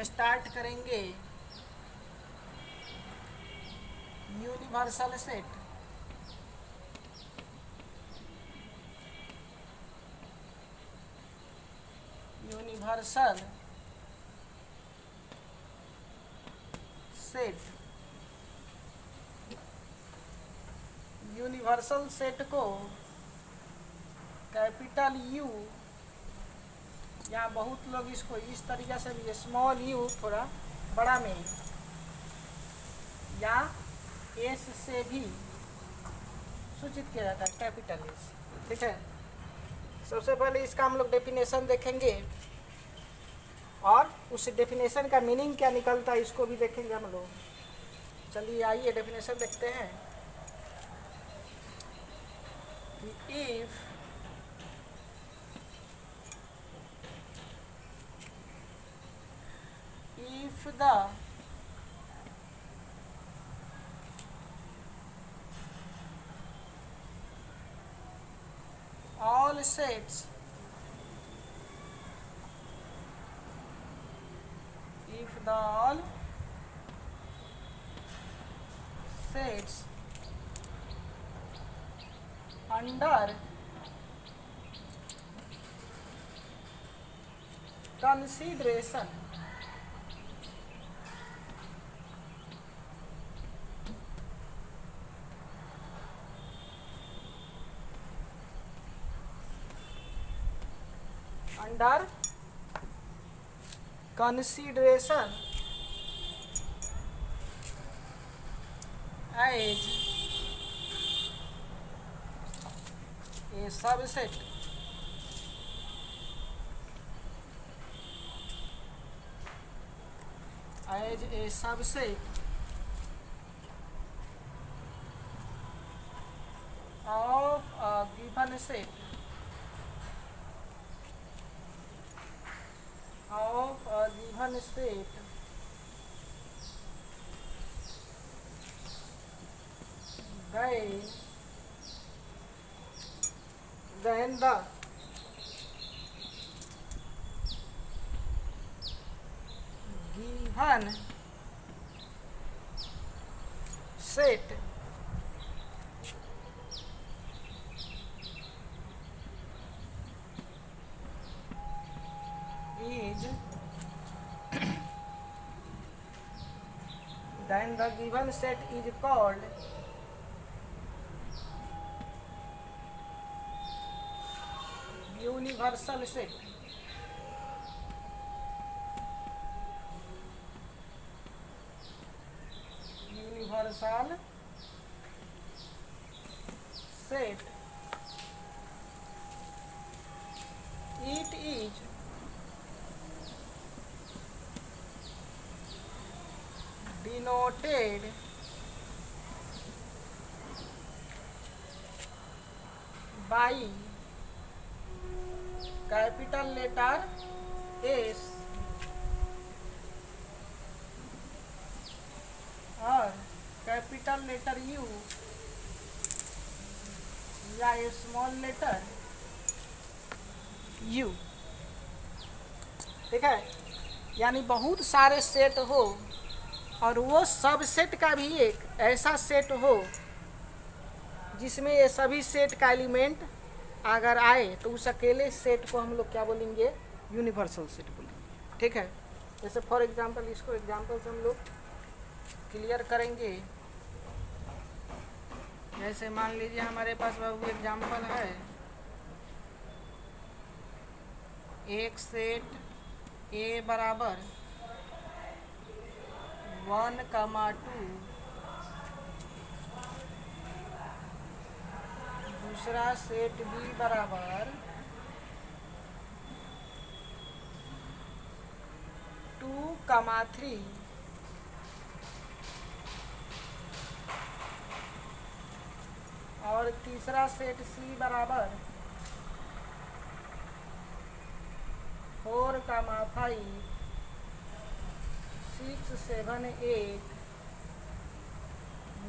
Start करेंगे universal set. Universal set, universal set को capital you, या बहुत लोग इसको इस तरीके से भी स्मॉल यू थोड़ा बड़ा में, या एस से भी सूचित किया जाता है, कैपिटल एस। ठीक है, सबसे पहले इसका हम लोग डेफिनेशन देखेंगे और उस डेफिनेशन का मीनिंग क्या निकलता है इसको भी देखेंगे हम लोग। चलिए आइए डेफिनेशन देखते हैं। If the all sets, if the all sets under consideration under consideration as a subset of a given set then the given set is then the given set is called universal set. Universal set. It is denoted by capital letter S और capital letter U या small letter U। ठीक है, यानी बहुत सारे set हो और वो सब सेट का भी एक ऐसा सेट हो जिसमें ये सभी सेट का एलिमेंट अगर आए तो उस अकेले सेट को हम लोग क्या बोलेंगे, यूनिवर्सल सेट बोलेंगे। ठीक है, जैसे फॉर एग्जांपल इसको एग्जांपल से हम लोग क्लियर करेंगे। जैसे मान लीजिए हमारे पास बाबू एग्जांपल है, एक सेट ए बराबर 1,2, दूसरा सेट बी बराबर 2,3, और तीसरा सेट सी बराबर 4,5, 6, 7, 8,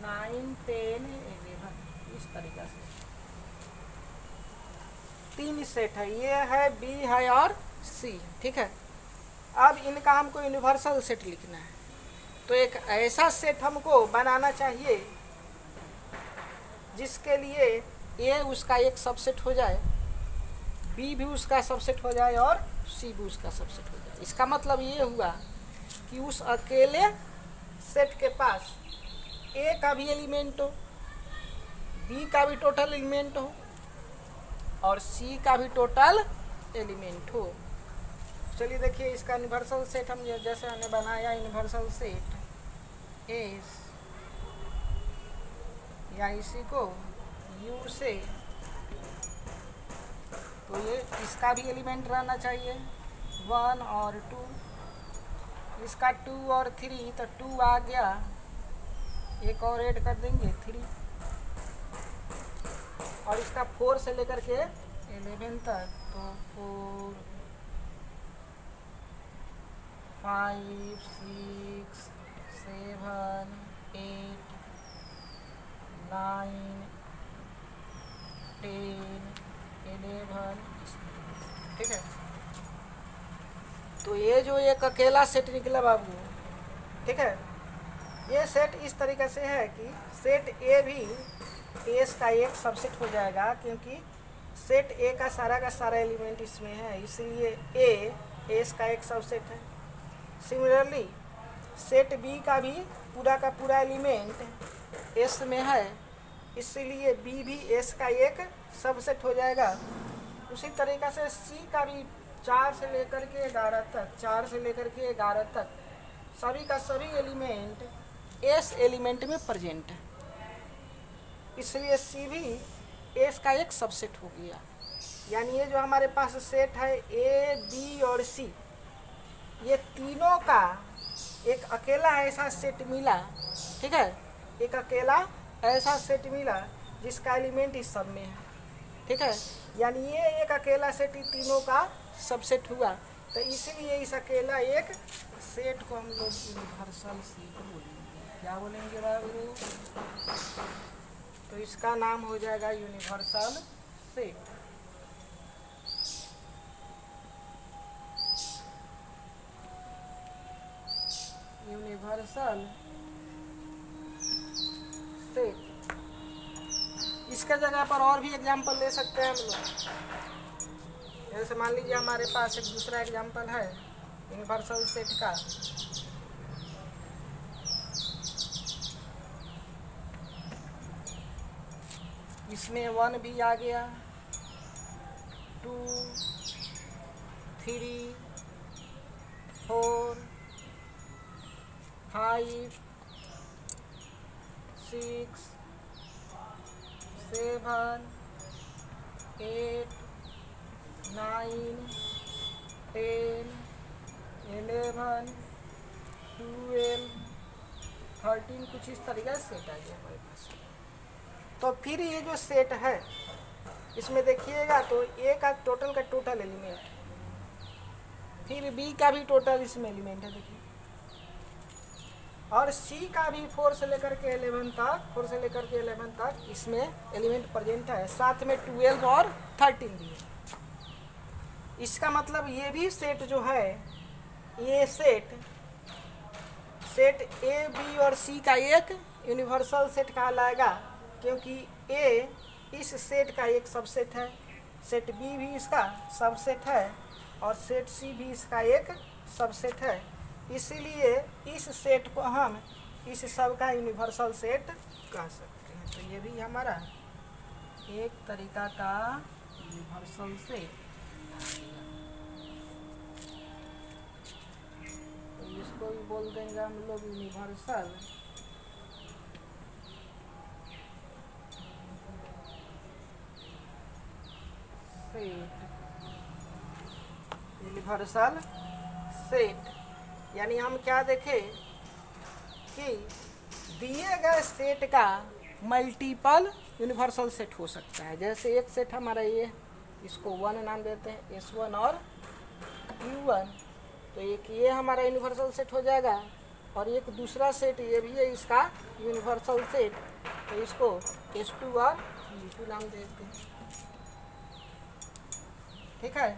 9, 10, 11, इस तरीक़ा से 3 सेट है, ये है, बी है और सी। ठीक है, अब इनका हमको यूनिवर्सल सेट लिखना है, तो एक ऐसा सेट हमको बनाना चाहिए जिसके लिए ए उसका एक सबसेट हो जाए, बी भी उसका सबसेट हो जाए और सी भी उसका सबसेट हो जाए। इसका मतलब ये हुआ कि उस अकेले सेट के पास ए का भी एलिमेंट हो, बी का भी टोटल एलिमेंट हो और सी का भी टोटल एलिमेंट हो। चलिए देखिए इसका यूनिवर्सल सेट हम जैसे हमने बनाया, यूनिवर्सल सेट एस या इसी को यू से, तो ये इसका भी एलिमेंट रहना चाहिए 1 और 2, इसका 2 और 3, तो 2 आ गया, एक और ऐड कर देंगे 3, और इसका 4 से लेकर के 11 तक, तो 4 5 6 7 8 9 10 11, ठीक है। तो ये जो एक अकेला सेट निकला बाबू, ठीक है, ये सेट इस तरीके से है कि सेट ए भी एस का एक सबसेट हो जाएगा, क्योंकि सेट ए का सारा एलिमेंट इसमें है, इसलिए ए एस का एक सबसेट है। सिमिलरली सेट बी का भी पूरा एलिमेंट एस में है, इसलिए बी भी एस का एक सबसेट हो जाएगा। उसी तरीक़ा से सी का भी 4 से लेकर के 11 तक, 4 से लेकर के 11 तक सभी का सभी एलिमेंट एस एलिमेंट में प्रेजेंट है, इसलिए सी भी एस का एक सबसेट हो गया। यानी ये जो हमारे पास सेट है ए बी और सी, ये तीनों का एक अकेला ऐसा सेट मिला, ठीक है, एक अकेला ऐसा सेट मिला जिसका एलिमेंट इस सब में है, ठीक है। यानी ये एक अकेला सेट ही तीनों का सबसेट हुआ, तो इसीलिए इस अकेला एक सेट को हम लोग यूनिवर्सल सेट बोलेंगे। क्या बोलेंगे बाबू? तो इसका नाम हो जाएगा यूनिवर्सल सेट। Universal set. इसके जगह पर और भी एग्जाम्पल ले सकते हैं हम लोग। जैसे मान लीजिए हमारे पास एक दूसरा एग्जाम्पल है यूनिवर्सल सेट का। इसमें 1 भी आ गया, 2 3 4 5 6 7 8 9 10 11 12 13 कुछ इस तरीके से सेट आ गया हमारे पास। तो फिर ये जो सेट है इसमें देखिएगा तो ए का टोटल एलिमेंट, फिर बी का भी टोटल इसमें एलिमेंट है देखिए, और सी का भी 4 से लेकर के 11 तक इसमें एलिमेंट प्रेजेंट है, साथ में 12 और 13 भी है। इसका मतलब ये भी सेट जो है, ये सेट ए बी और सी का एक यूनिवर्सल सेट कहलाएगा, क्योंकि ए इस सेट का एक सबसेट है, सेट बी भी इसका सबसेट है और सेट सी भी इसका एक सबसेट है। इसीलिए इस सेट को हम इस सब का यूनिवर्सल सेट कह सकते हैं। तो ये भी हमारा एक तरीका का यूनिवर्सल सेट। तो इसको भी बोल देंगे हम लोग यूनिवर्सल सेट। यूनिवर्सल सेट यानी हम क्या देखें कि दिए गए सेट का मल्टीपल यूनिवर्सल सेट हो सकता है। जैसे एक सेट हमारा ये, इसको 1 नाम देते हैं, S1 और U1, तो एक ये हमारा यूनिवर्सल सेट हो जाएगा, और एक दूसरा सेट ये भी है इसका यूनिवर्सल सेट, तो इसको S2 और U2 नाम देते हैं, ठीक है।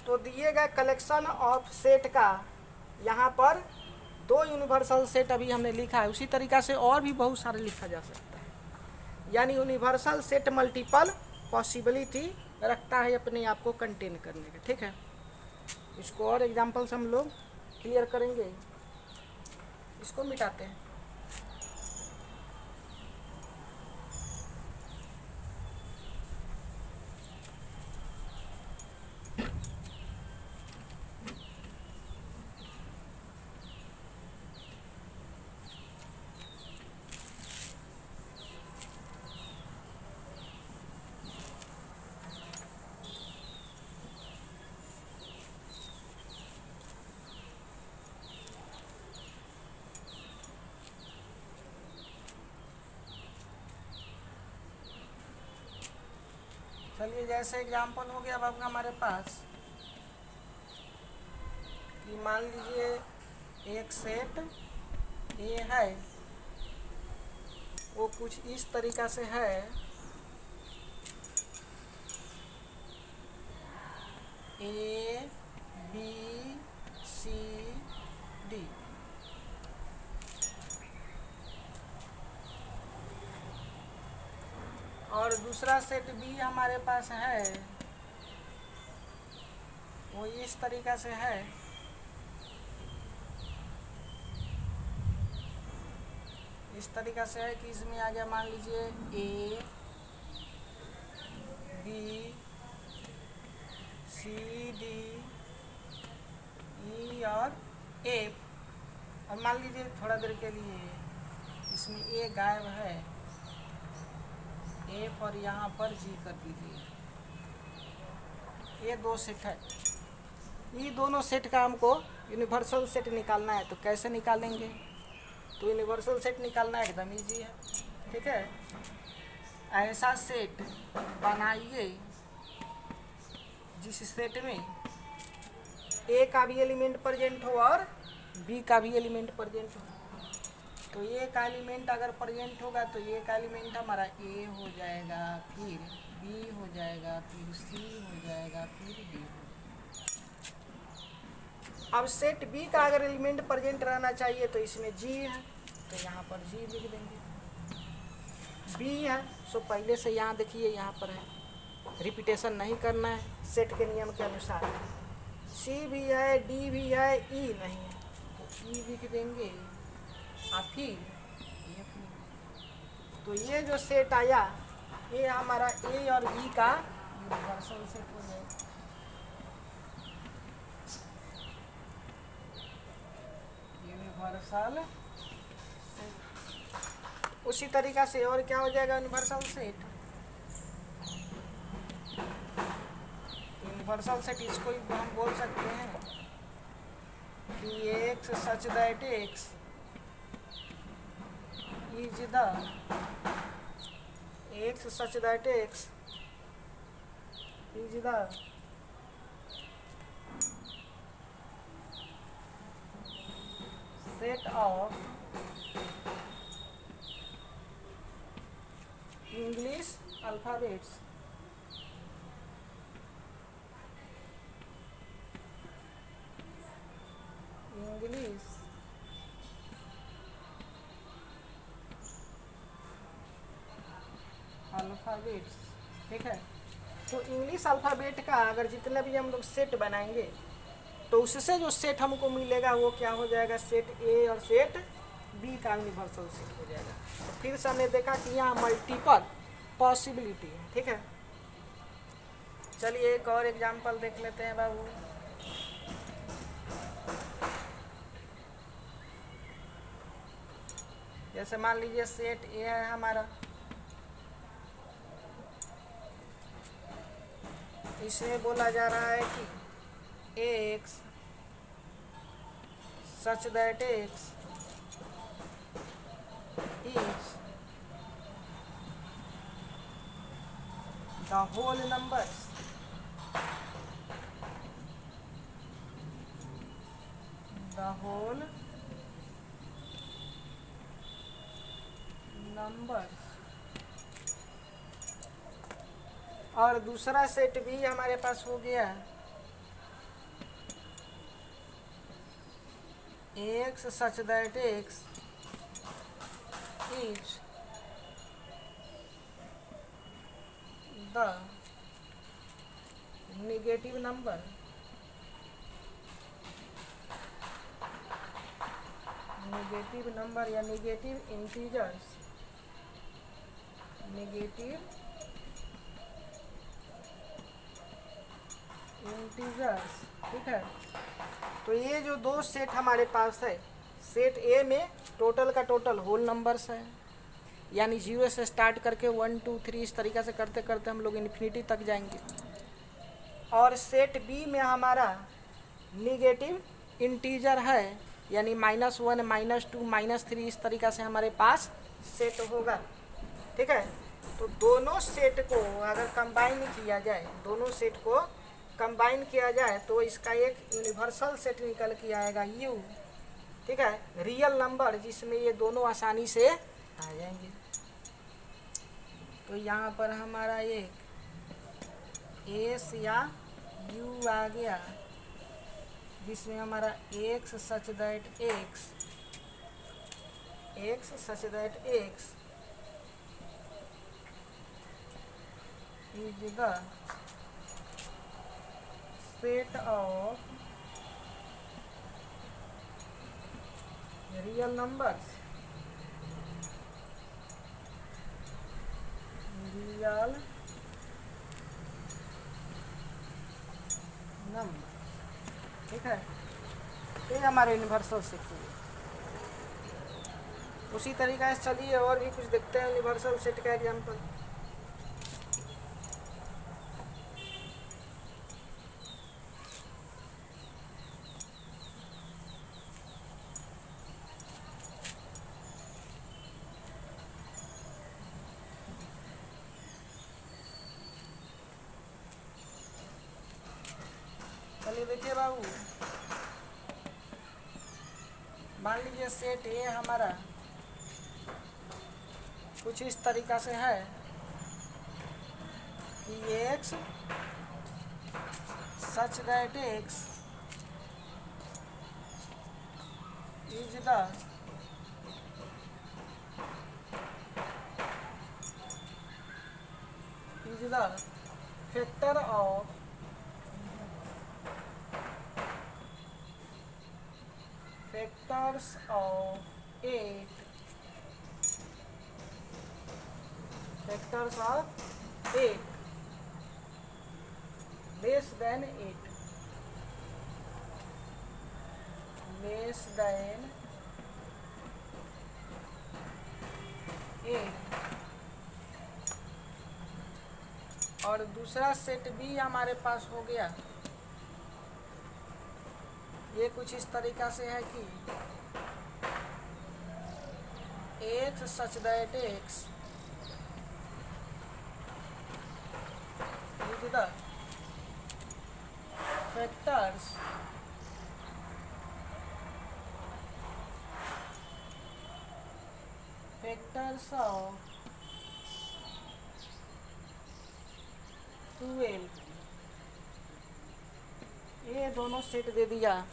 तो दिए गए कलेक्शन ऑफ सेट का यहाँ पर 2 यूनिवर्सल सेट अभी हमने लिखा है, उसी तरीक़ा से और भी बहुत सारे लिखा जा सकता है। यानी यूनिवर्सल सेट मल्टीपल पॉसिबिलिटी रखता है अपने आप को कंटेन करने का। ठीक है, इसको और एग्जांपल से हम लोग क्लियर करेंगे। इसको मिटाते हैं। चलिए, जैसे एग्जांपल हो गया अब आपका हमारे पास कि मान लीजिए एक सेट ए है, वो कुछ इस तरीक़ा से है। ए बी सी डी, और दूसरा सेट बी हमारे पास है, वो इस तरीक़ा से है। इस तरीक़ा से है कि इसमें आ गया मान लीजिए A B C D E और एफ। और मान लीजिए थोड़ा देर के लिए इसमें ए गायब है, एफ और यहाँ पर जी कर दीजिए। ये 2 सेट है, ये दोनों सेट का हमको यूनिवर्सल सेट निकालना है। तो कैसे निकालेंगे? तो यूनिवर्सल सेट निकालना एकदम ईजी है। ठीक है, ऐसा सेट बनाइए जिस सेट में ए का भी एलिमेंट प्रेजेंट हो और बी का भी एलिमेंट प्रेजेंट हो। तो ए का एलिमेंट अगर प्रेजेंट होगा तो ए का एलिमेंट हमारा ए हो जाएगा, फिर बी हो जाएगा, फिर सी हो जाएगा, फिर डी हो जाएगा। अब सेट बी का अगर एलिमेंट प्रेजेंट रहना चाहिए तो इसमें जी है, तो यहाँ पर जी लिख देंगे। बी है सो पहले से यहाँ देखिए यहाँ पर है, रिपीटेशन नहीं करना है सेट के नियम के अनुसार। सी भी है, डी भी है, ई नहीं है तो ई लिख देंगे और फिर ये। तो ये जो सेट आया ये हमारा ए और बी का यूनिवर्सल सेट हो जाएगा। Universal set. उसी तरीक़ा से और क्या हो जाएगा यूनिवर्सल सेट? यूनिवर्सल सेट इसको हम बोल सकते हैं कि x such that x is the x such that x is the set of English alphabets. English alphabets. ठीक है, तो इंग्लिश अल्फ़ाबेट का अगर जितने भी हम लोग सेट बनाएंगे तो उससे जो सेट हमको मिलेगा वो क्या हो जाएगा? सेट ए और सेट बी का यूनिवर्सल सेट हो जाएगा। तो फिर से हमने देखा कि यहाँ मल्टीपल पॉसिबिलिटी है। ठीक है, चलिए एक और एग्जांपल देख लेते हैं बाबू। जैसे मान लीजिए सेट ए है हमारा, इसमें बोला जा रहा है कि x such that x is the whole numbers और दूसरा सेट भी हमारे पास हो गया x such that x is the negative number या नेगेटिव इंटीजर्स ठीक है। तो ये जो दो सेट हमारे पास है, सेट ए में टोटल का टोटल होल नंबर्स है, यानी 0 से स्टार्ट करके 1 2 3 इस तरीक़े से करते करते हम लोग इन्फिनिटी तक जाएंगे। और सेट बी में हमारा निगेटिव इंटीजर है, यानी -1 -2 -3 इस तरीक़ा से हमारे पास सेट होगा। ठीक है। तो दोनों सेट को अगर कंबाइन किया जाए, तो इसका एक यूनिवर्सल सेट निकल के आएगा U। ठीक है, रियल नंबर जिसमें ये दोनों आसानी से आ जाएंगे। तो यहाँ पर हमारा एक S या U आ गया, जिसमें हमारा x such that x is the set of real numbers, ठीक है। तो ये हमारे यूनिवर्सल सेट हुए। उसी तरीक़े से चलिए और भी कुछ देखते हैं यूनिवर्सल सेट का एग्जाम्पल। चलिए देखिए बाबू, मान लीजिए सेट ए हमारा कुछ इस तरीक़ा से है कि x such that x is the factor of factors of 8 less than 8 और दूसरा सेट भी हमारे पास हो गया। ये कुछ इस तरीक़ा से है कि x such that x is the factors of 12। ये दोनों सेट दे दिया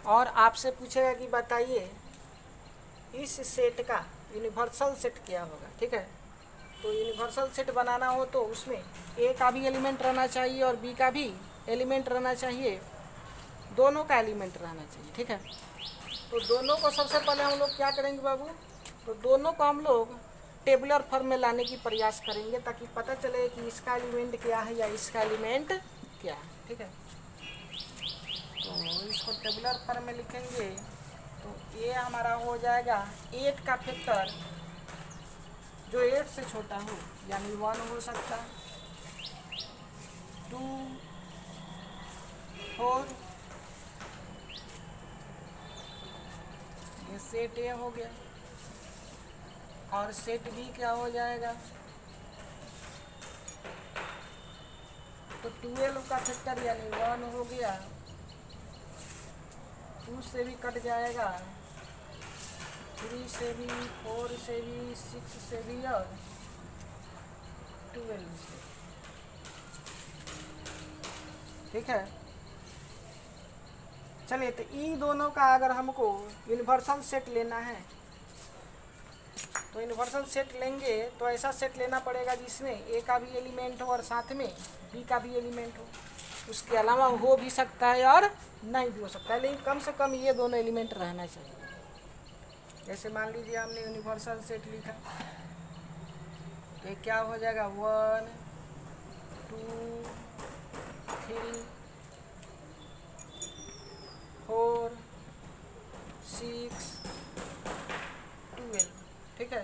और आपसे पूछेगा कि बताइए इस सेट का यूनिवर्सल सेट क्या होगा। ठीक है। तो यूनिवर्सल सेट बनाना हो तो उसमें ए का भी एलिमेंट रहना चाहिए और बी का भी एलिमेंट रहना चाहिए, दोनों का एलिमेंट रहना चाहिए। ठीक है। तो दोनों को सबसे पहले हम लोग क्या करेंगे बाबू, तो दोनों को हम लोग टेबुलर फॉर्म में लाने की प्रयास करेंगे ताकि पता चले कि इसका एलिमेंट क्या है या इसका एलिमेंट क्या है। ठीक है। तो इसको टेबुलर फॉर्म में लिखेंगे तो ये हमारा हो जाएगा 8 का फैक्टर जो 8 से छोटा हो, यानी 1 हो सकता, 2 4, ये सेट ए हो गया। और सेट बी क्या हो जाएगा, तो 12 का फैक्टर यानी 1 हो गया, 2 से भी कट जाएगा, 3 से भी, 4 से भी, 6 से भी और 12 से। ठीक है। चलिए, तो इन दोनों का अगर हमको यूनिवर्सल सेट लेना है तो यूनिवर्सल सेट लेंगे तो ऐसा सेट लेना पड़ेगा जिसमें ए का भी एलिमेंट हो और साथ में बी का भी एलिमेंट हो। उसके अलावा हो भी सकता है और नहीं भी हो सकता है, लेकिन कम से कम ये दोनों एलिमेंट रहना चाहिए। जैसे मान लीजिए हमने यूनिवर्सल सेट लिखा तो ये क्या हो जाएगा, 1 2 3 4 6 12, ठीक है।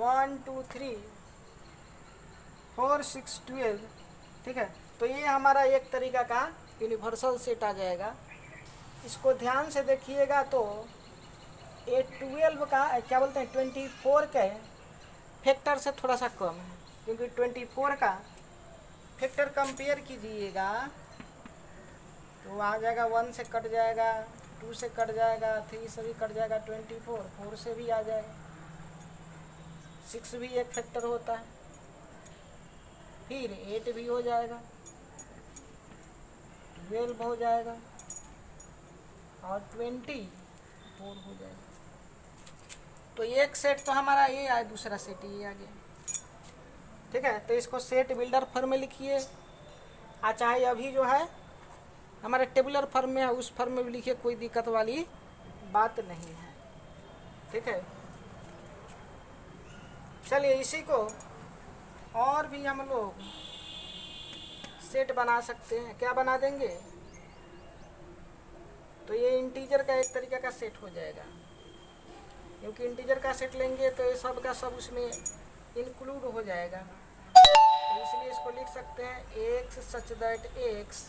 1 2 3 4 6 12, ठीक है। तो ये हमारा एक तरीका का यूनिवर्सल सेट आ जाएगा। इसको ध्यान से देखिएगा तो ये 12 का क्या बोलते हैं 24 के फैक्टर से थोड़ा सा कम है, क्योंकि 24 का फैक्टर कंपेयर कीजिएगा तो आ जाएगा 1 से कट जाएगा, 2 से कट जाएगा, 3 से भी कट जाएगा, 24 4 से भी आ जाएगा, 6 भी एक फैक्टर होता है, फिर 8 भी हो जाएगा, 12 हो जाएगा और 24 हो जाएगा। तो एक सेट तो हमारा ये आया, दूसरा सेट ये आ गया, ठीक है। तो इसको सेट बिल्डर फॉर्म में लिखिए, चाहे अभी जो है हमारे टेबुलर फॉर्म में है उस फॉर्म में भी लिखिए, कोई दिक्कत वाली बात नहीं है, ठीक है। चलिए, इसी को और भी हम लोग सेट बना सकते हैं। क्या बना देंगे, तो ये इंटीजर का एक तरीका का सेट हो जाएगा, क्योंकि इंटीजर का सेट लेंगे तो ये सब का सब उसमें इंक्लूड हो जाएगा। तो इसलिए इसको लिख सकते हैं x such that x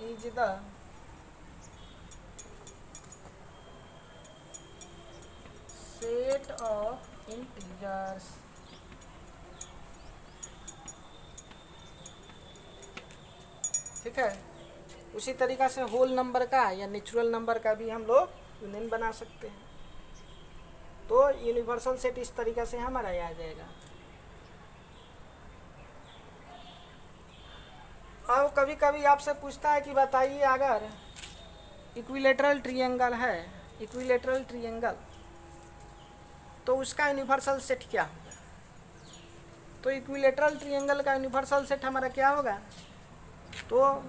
is the set of integers, ठीक है। उसी तरीका से होल नंबर का या नेचुरल नंबर का भी हम लोग यूनियन बना सकते हैं। तो यूनिवर्सल सेट इस तरीका से हमारा आ जाएगा। अब कभी कभी आपसे पूछता है कि बताइए अगर इक्विलेटरल ट्रायंगल है, इक्विलेटरल ट्रायंगल, तो उसका यूनिवर्सल सेट क्या होगा। तो इक्विलेटरल ट्रायंगल का यूनिवर्सल सेट हमारा क्या होगा, तो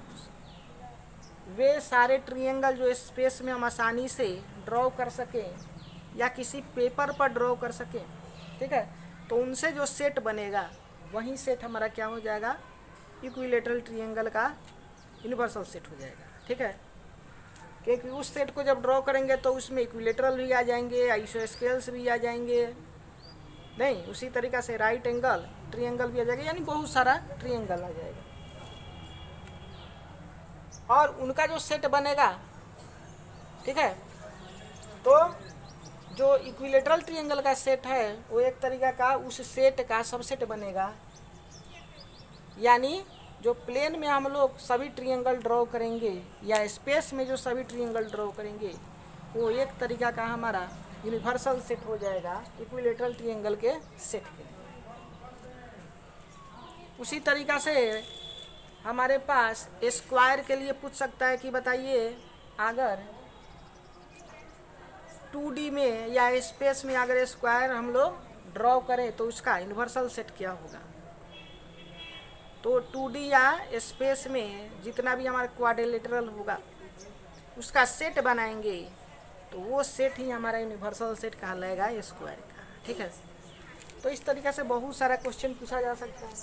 वे सारे ट्रायंगल जो स्पेस में हम आसानी से ड्रॉ कर सकें या किसी पेपर पर ड्रॉ कर सकें, ठीक है, तो उनसे जो सेट बनेगा वही सेट हमारा क्या हो जाएगा, इक्विलेटरल ट्रायंगल का यूनिवर्सल सेट हो जाएगा, ठीक है। क्योंकि उस सेट को जब ड्रॉ करेंगे तो उसमें इक्विलेटरल भी आ जाएंगे, आइसोस्केल्स भी आ जाएंगे, नहीं उसी तरीक़ा से राइट एंगल ट्रायंगल भी आ जाएगा, यानी बहुत सारा ट्रायंगल आ जाएगा। और उनका जो सेट बनेगा, ठीक है, तो जो इक्विलेटरल ट्रायंगल का सेट है वो एक तरीका का उस सेट का सबसेट बनेगा, यानी जो प्लेन में हम लोग सभी ट्रायंगल ड्रॉ करेंगे या स्पेस में जो सभी ट्रायंगल ड्रॉ करेंगे वो एक तरीका का हमारा यूनिवर्सल सेट हो जाएगा इक्विलेटरल ट्रायंगल के सेट के लिए। उसी तरीका से हमारे पास स्क्वायर के लिए पूछ सकता है कि बताइए अगर 2D में या स्पेस में अगर स्क्वायर हम लोग ड्रॉ करें तो उसका यूनिवर्सल सेट क्या होगा। तो 2D या स्पेस में जितना भी हमारा क्वाड्रिलेटरल होगा उसका सेट बनाएंगे तो वो सेट ही हमारा यूनिवर्सल सेट कहलाएगा स्क्वायर का, ठीक है। तो इस तरीके से बहुत सारा क्वेश्चन पूछा जा सकता है।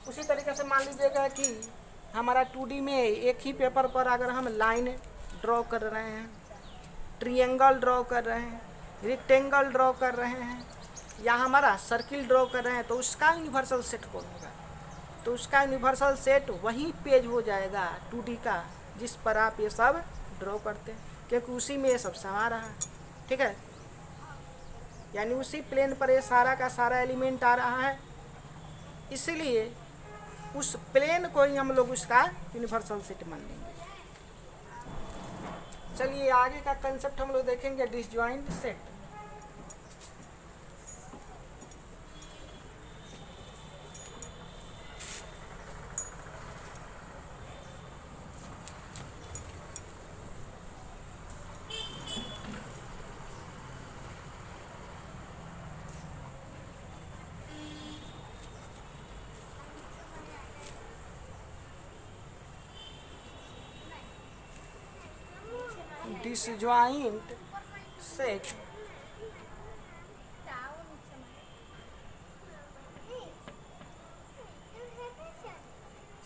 उसी तरीके से मान लीजिएगा कि हमारा 2D में एक ही पेपर पर अगर हम लाइन ड्रॉ कर रहे हैं, ट्रायंगल ड्रॉ कर रहे हैं, रेक्टेंगल ड्रॉ कर रहे हैं या हमारा सर्किल ड्रॉ कर रहे हैं तो उसका यूनिवर्सल सेट कौन होगा। तो उसका यूनिवर्सल सेट वही पेज हो जाएगा 2D का जिस पर आप ये सब ड्रॉ करते हैं, क्योंकि उसी में ये सब समा रहा है, ठीक है। यानी उसी प्लेन पर ये सारा का सारा एलिमेंट आ रहा है, इसलिए उस प्लेन को ही हम लोग उसका यूनिवर्सल सेट मान लेंगे। चलिए आगे का कंसेप्ट हम लोग देखेंगे डिसजॉइंट सेट। disjoint set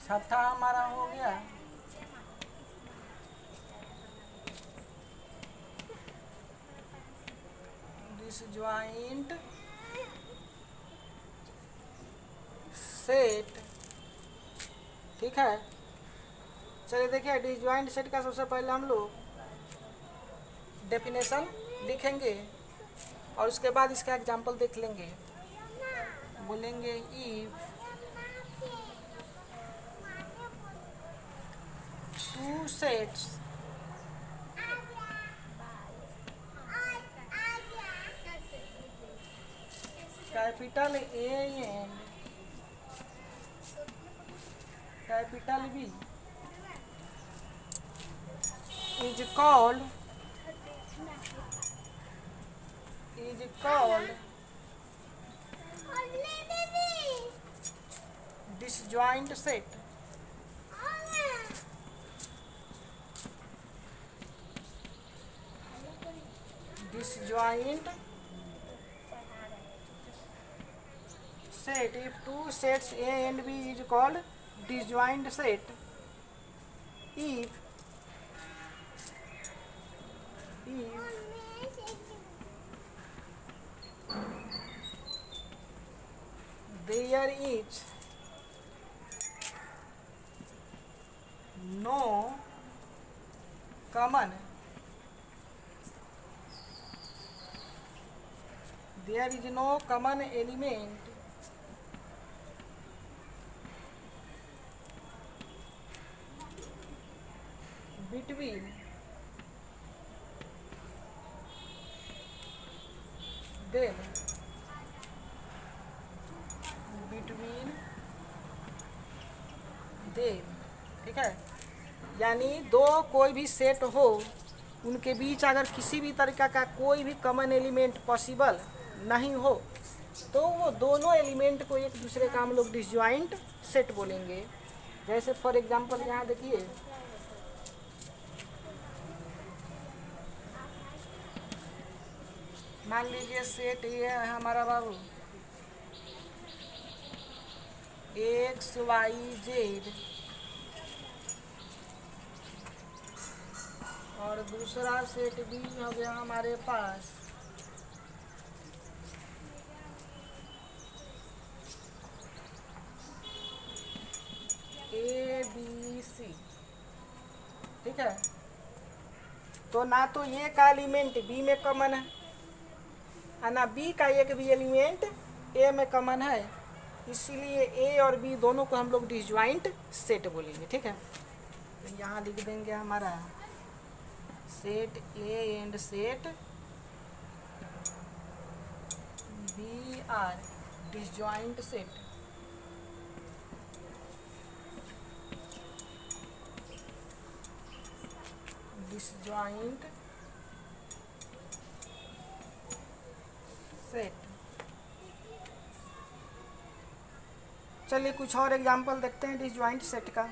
छठा हमारा हो गया disjoint सेट। ठीक है, चलिए देखिए डिसजॉइंट सेट का सबसे पहले हम लोग डेफिनेशन लिखेंगे और उसके बाद इसका एग्जांपल देख लेंगे। बोलेंगे if two sets capital A and capital B is called disjoint set। disjoint set if two sets A and B is called disjoint set if there is no common element between them ठीक है, यानी दो कोई भी set हो उनके बीच अगर किसी भी तरीका का कोई भी कॉमन एलिमेंट पॉसिबल नहीं हो तो वो दोनों एलिमेंट को एक दूसरे का हम लोग डिसजॉइंट सेट बोलेंगे। जैसे फॉर एग्जांपल यहाँ देखिए मान लीजिए सेट ये है हमारा बाबू एक्स वाई जेड और दूसरा सेट बी हो गया हमारे पास ए बी सी। ठीक है, तो ना तो ये का एलिमेंट बी में कॉमन है और ना बी का एक भी एलिमेंट ए में कॉमन है, इसीलिए ए और बी दोनों को हम लोग डिसजॉइंट सेट बोलेंगे। ठीक है, तो यहाँ लिख देंगे हमारा set A and set B are disjoint set. Disjoint set. चलिए कुछ और एग्जांपल देखते हैं डिसजॉइंट सेट का।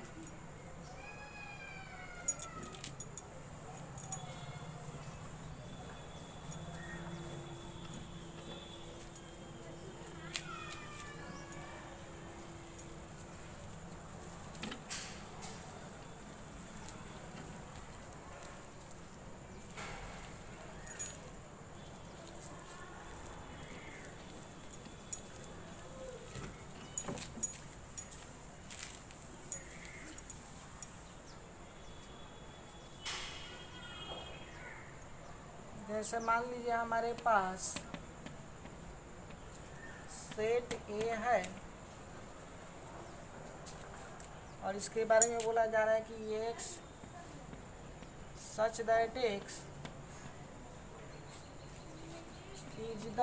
जैसे मान लीजिए हमारे पास सेट ए है और इसके बारे में बोला जा रहा है कि x such that x is the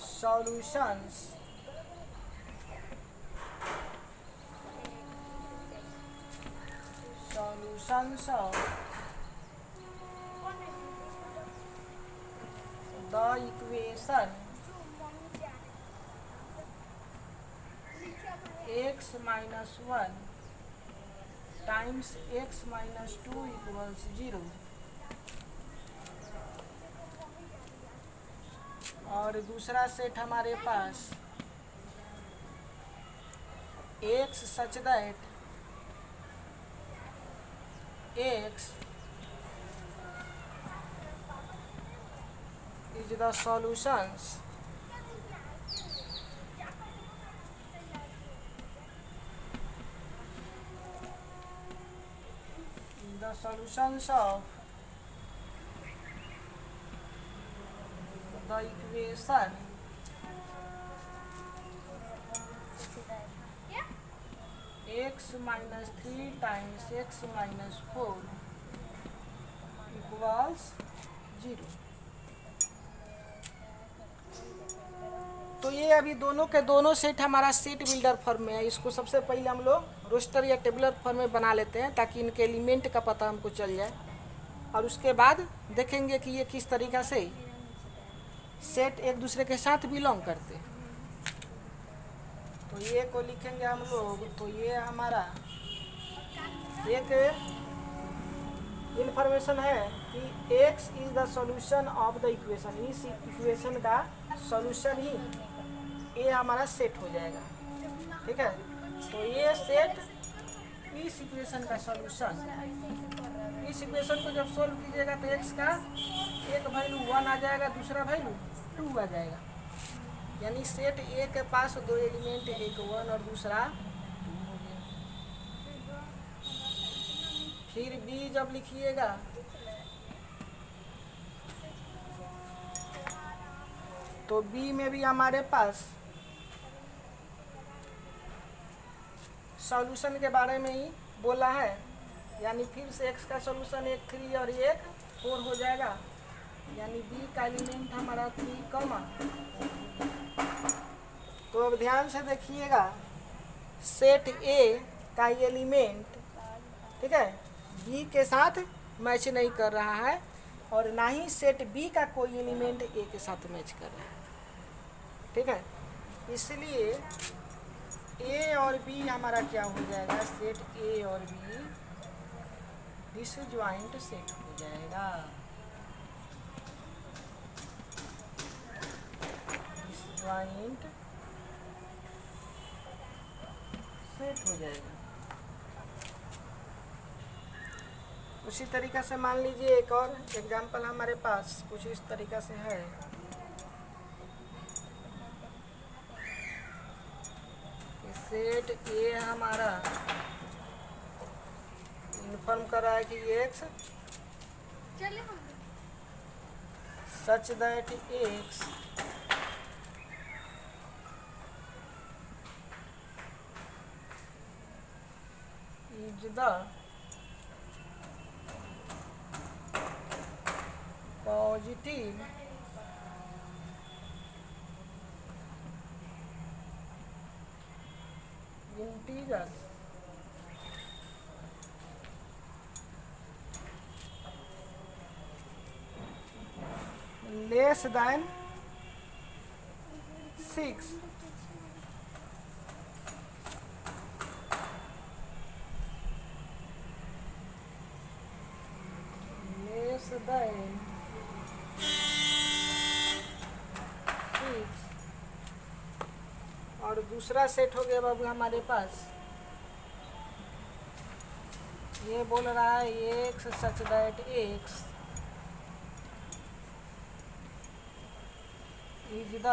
solutions of the equation x minus 1 times x minus 2 equals 0। और दूसरा सेट हमारे पास x such that x is the solutions of the equation x minus 3 times x minus 4 equals 0। तो ये अभी दोनों के दोनों set हमारा सेट बिल्डर फॉर्म में है। इसको सबसे पहले हम लोग रोस्टर या टेबुलर फॉर्म में बना लेते हैं ताकि इनके एलिमेंट का पता हमको चल जाए, और उसके बाद देखेंगे कि ये किस तरीक़ा से सेट एक दूसरे के साथ बिलोंग करते हैं। तो ये को लिखेंगे हम लोग, तो ये हमारा एक इन्फॉर्मेशन है कि x is the solution of the equation. इस इक्वेशन का सॉल्यूशन ही ये हमारा सेट हो जाएगा, ठीक है। तो ये सेट इस इक्वेशन का सॉल्यूशन, इस इक्वेशन को जब सोल्व कीजिएगा तो x का एक वैल्यू 1 आ जाएगा, दूसरा वैल्यू 2 आ जाएगा। यानी सेट ए के पास दो एलिमेंट, एक 1 और दूसरा 2 हो गया। फिर बी जब लिखिएगा तो बी में भी हमारे पास सॉल्यूशन के बारे में ही बोला है, यानी फिर से x का सॉल्यूशन एक 3 और एक 4 हो जाएगा। यानी बी का एलिमेंट हमारा 3, तो अब ध्यान से देखिएगा, सेट ए का एलिमेंट, ठीक है, बी के साथ मैच नहीं कर रहा है, और ना ही सेट बी का कोई एलिमेंट ए के साथ मैच कर रहा है, ठीक है। इसलिए ए और बी हमारा क्या हो जाएगा, सेट ए और बी डिसजॉइंट सेट हो जाएगा। डिसजॉइंट सेट हो जाएगा। उसी तरीक़ा से मान लीजिए एक और एग्जांपल हमारे पास कुछ इस तरीक़ा से है। सेट ए हमारा इन्फॉर्म कर रहा है कि x such that x is the positive integer less than 6। Less than 6। और दूसरा सेट हो गया बाबू हमारे पास, ये बोल रहा है x such that x is the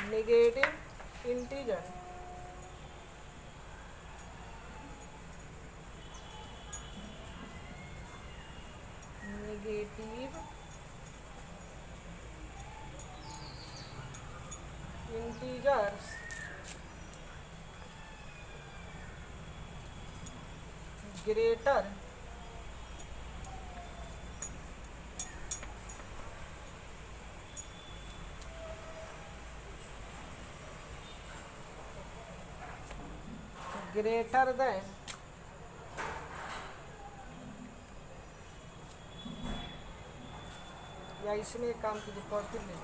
negative integer. Negative integers greater than या इसमें एक काम कीजिए, प्रॉफिट ले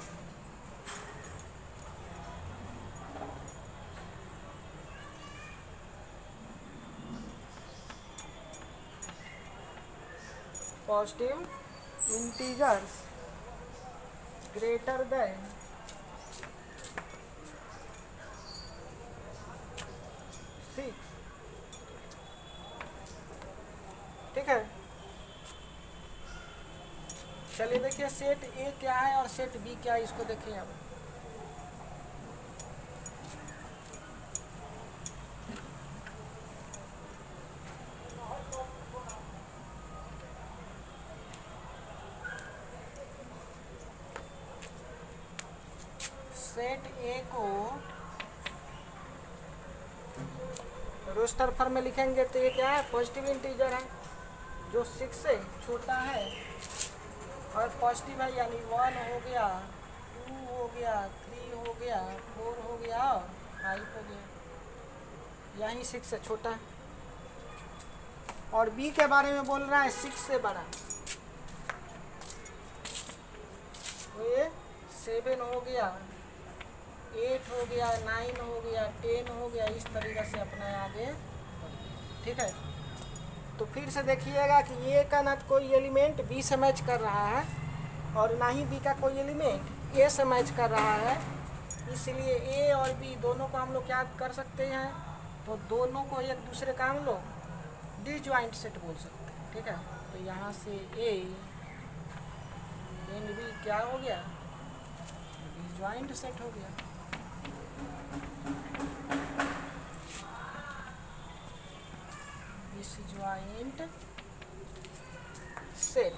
पॉजिटिव इंटीजर्स ग्रेटर देन 6। ठीक है, चलिए देखिए सेट ए क्या है और सेट बी क्या है, इसको देखिए अब। सेट ए को रोस्टर फॉर्म में लिखेंगे तो ये क्या है, पॉजिटिव इंटीजर है जो 6 से छोटा है, और पॉजिटिव है यानी 1 हो गया, 2 हो गया, 3 हो गया, 4 हो गया, 5 हो गया, यही 6 से छोटा है। और बी के बारे में बोल रहा है 6 से बड़ा, तो ये 7 हो गया, 8 हो गया, 9 हो गया, 10 हो गया, इस तरीक़े से अपना आगे। ठीक है, तो फिर से देखिएगा कि ए का ना कोई एलिमेंट बी से मैच कर रहा है और ना ही बी का कोई एलिमेंट ए से मैच कर रहा है, इसलिए ए और बी दोनों को हम लोग क्या कर सकते हैं, तो दोनों को एक दूसरे का हम लोग डिसजॉइंट सेट बोल सकते हैं। ठीक है, तो यहाँ से ए एंड बी क्या हो गया, डिसजॉइंट सेट हो गया। Disjoint set.